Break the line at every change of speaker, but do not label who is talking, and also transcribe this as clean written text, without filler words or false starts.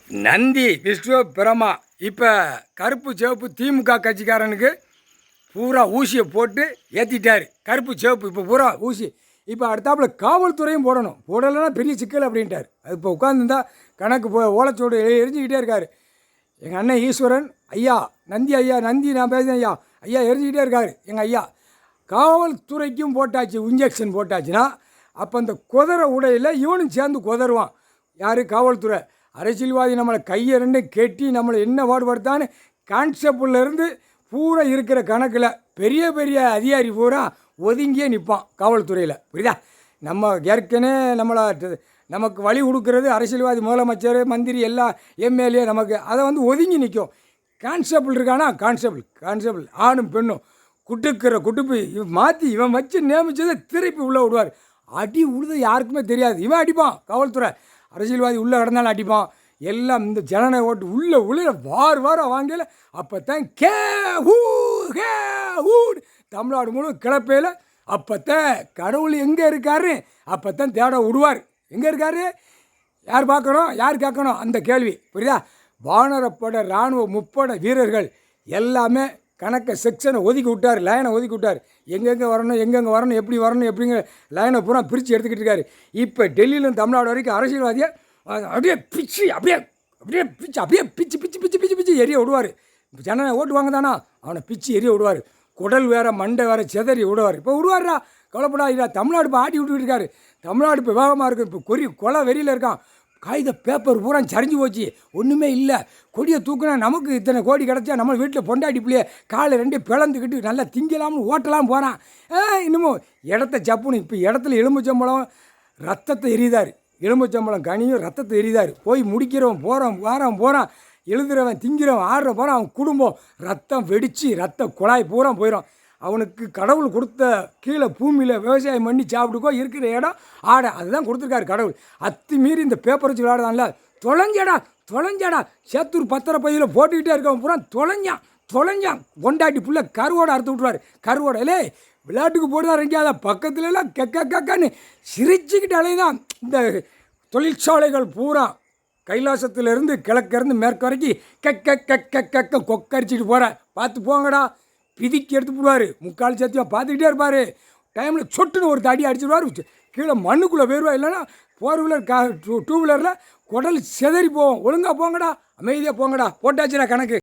நந்தி விஷ்ணு பிரமா இப்போ கருப்பு சிவப்பு திமுக கட்சிக்காரனுக்கு பூரா ஊசியை போட்டு ஏற்றிட்டார். கருப்பு சிவப்பு இப்போ பூரா ஊசி. இப்போ அடுத்தாப்புல காவல்துறையும் போடலைன்னா பெரிய சிக்கல் அப்படின்ட்டார். அது இப்போ உட்காந்துருந்தா கணக்கு ஓலைச்சோடு எரிஞ்சிக்கிட்டே இருக்கார். எங்கள் அண்ணன் ஈஸ்வரன் ஐயா, நந்தி ஐயா, நந்தி நான் பேசுகிறேன் ஐயா, ஐயா எரிஞ்சிக்கிட்டே இருக்கார் எங்கள் ஐயா. காவல்துறைக்கும் போட்டாச்சு, இன்ஜெக்ஷன் போட்டாச்சுன்னா அப்போ அந்த குதிரை உடையில் இவனும் சேர்ந்து குதருவான். யார்? காவல்துறை. அரசியல்வாதி நம்மளை கையை ரெண்டு கெட்டி நம்மளை என்ன பாடுபடுத்தான்னு கான்ஸ்டபிள்லேருந்து பூரா இருக்கிற கணக்கில் பெரிய பெரிய அதிகாரி பூரா ஒதுங்கியே நிற்பான் காவல்துறையில். புரியுதா? நம்ம ஏற்கனவே நமக்கு வழி கொடுக்கறது அரசியல்வாதி, முதலமைச்சர், மந்திரி, எல்லா எம்எல்ஏ நமக்கு அதை ஒதுங்கி நிற்கும். கான்ஸ்டபிள் இருக்கானா, கான்ஸ்டபிள் ஆணும் பெண்ணும் குட்டுக்கிற குட்டுப்பு மாற்றி இவன் வச்சு நியமித்ததை திருப்பி உள்ளே விடுவார். அடி உழுது யாருக்குமே தெரியாது. இவன் அடிப்பான். காவல்துறை அரசியல்வாதி உள்ளே கிடந்தாலும் அடிப்பான். எல்லாம் இந்த ஜனநாயக ஓட்டு உள்ள வார வாங்கல. அப்போ தான் தமிழ்நாடு முழு கிளப்பையில் அப்போத்தான் கடவுள் எங்கே இருக்காரு அப்போ தான் தேட விடுவார். எங்கே இருக்காரு, யார் பார்க்கணும், யார் கேட்கணும், அந்த கேள்வி. புரியுதா? வானரப்படை, இராணுவ முப்படை வீரர்கள் எல்லாமே கணக்கை செக்ஷனை ஒதுக்கி விட்டார், லைனை ஒதுக்கி விட்டார். எங்கெங்கே வரணும், எப்படி வரணும், எப்படிங்கிற லைனை பூரா பிரித்து எடுத்துக்கிட்டு இருக்காரு. இப்போ டெல்லியிலும் தமிழ்நாடு வரைக்கும் அரசியல்வாதியை அப்படியே பிச்சு பிச்சு எரிய விடுவார். ஜனநாயக ஓட்டு வாங்க தானா அவனை பிச்சு எரிய விடுவார். குடல் வேறு மண்டை வேறு செதறி விடுவார். இப்போ விடுவார்ரா, கொலைப்படாதா. தமிழ்நாடு இப்போ ஆட்டி விட்டுக்கிட்டு இருக்காரு. தமிழ்நாடு இப்போ வேகமாக இருக்குது. இப்போ கொலை வெறியில் இருக்கான். காகித பேப்பர் பூரா சரிஞ்சு போச்சு, ஒன்றுமே இல்லை. கொடியை தூக்குனா நமக்கு இத்தனை கோடி கிடச்சா நம்ம வீட்டில் பொண்டாட்டி பிள்ளைய காலை ரெண்டு பிளந்துக்கிட்டு நல்லா திங்கலாம்னு ஓட்டலாம் போகிறான். இன்னமும் இடத்த சப்புன்னு இப்போ இடத்துல எலும்புச்சம்பளம் ரத்தத்தை எரியுதார். எலும்புச்சம்பளம் கனியும் ரத்தத்தை எரியுதார். போய் முடிக்கிறவன் போகிறான் எழுதுறவன் திங்கிறவன் ஆடுறவன் போகிறான். அவன் குடும்பம் ரத்தம் வெடித்து ரத்த குழாய் பூரா போயிடும். அவனுக்கு கடவுள் கொடுத்த கீழே பூமியில் விவசாயம் பண்ணி சாப்பிட்டுக்கோ இருக்கிற இடம் ஆடை அதுதான் கொடுத்துருக்காரு கடவுள். அத்துமீறி இந்த பேப்பர் வச்சு விளையாடுதான்ல, தொலைஞ்சாடா சேத்தூர் பத்திர பையில் போட்டுக்கிட்டே இருக்கவன் பூரா தொலைஞ்சான் கொண்டாட்டி புள்ள கருவோட அறுத்து விட்ருவார். கருவோட இல்லை விளையாட்டுக்கு போடுதான் ரெங்காத பக்கத்துலலாம் கக்கான்னு சிரிச்சுக்கிட்டு அலைதான். இந்த தொழிற்சாலைகள் பூரா கைலாசத்துலேருந்து கிழக்கிருந்து மேற்கு வரைக்கும் கொக்கரிச்சிட்டு போகிறேன். பார்த்து போங்கடா. பிதிக்கி எடுத்து போடுவார். முக்கால் சத்தியம் பார்த்துக்கிட்டே இருப்பார். டைமில் சொட்டுன்னு ஒரு தடி அடிச்சிடுவார். கீழே மண்ணுக்குள்ளே போயிடுவா. இல்லைன்னா 4 வீலர் 2 வீலரில் குடல் செதறி போவோம். ஒழுங்காக போங்கடா, அமைதியாக போங்கடா. போட்டாச்சுடா கணக்கு.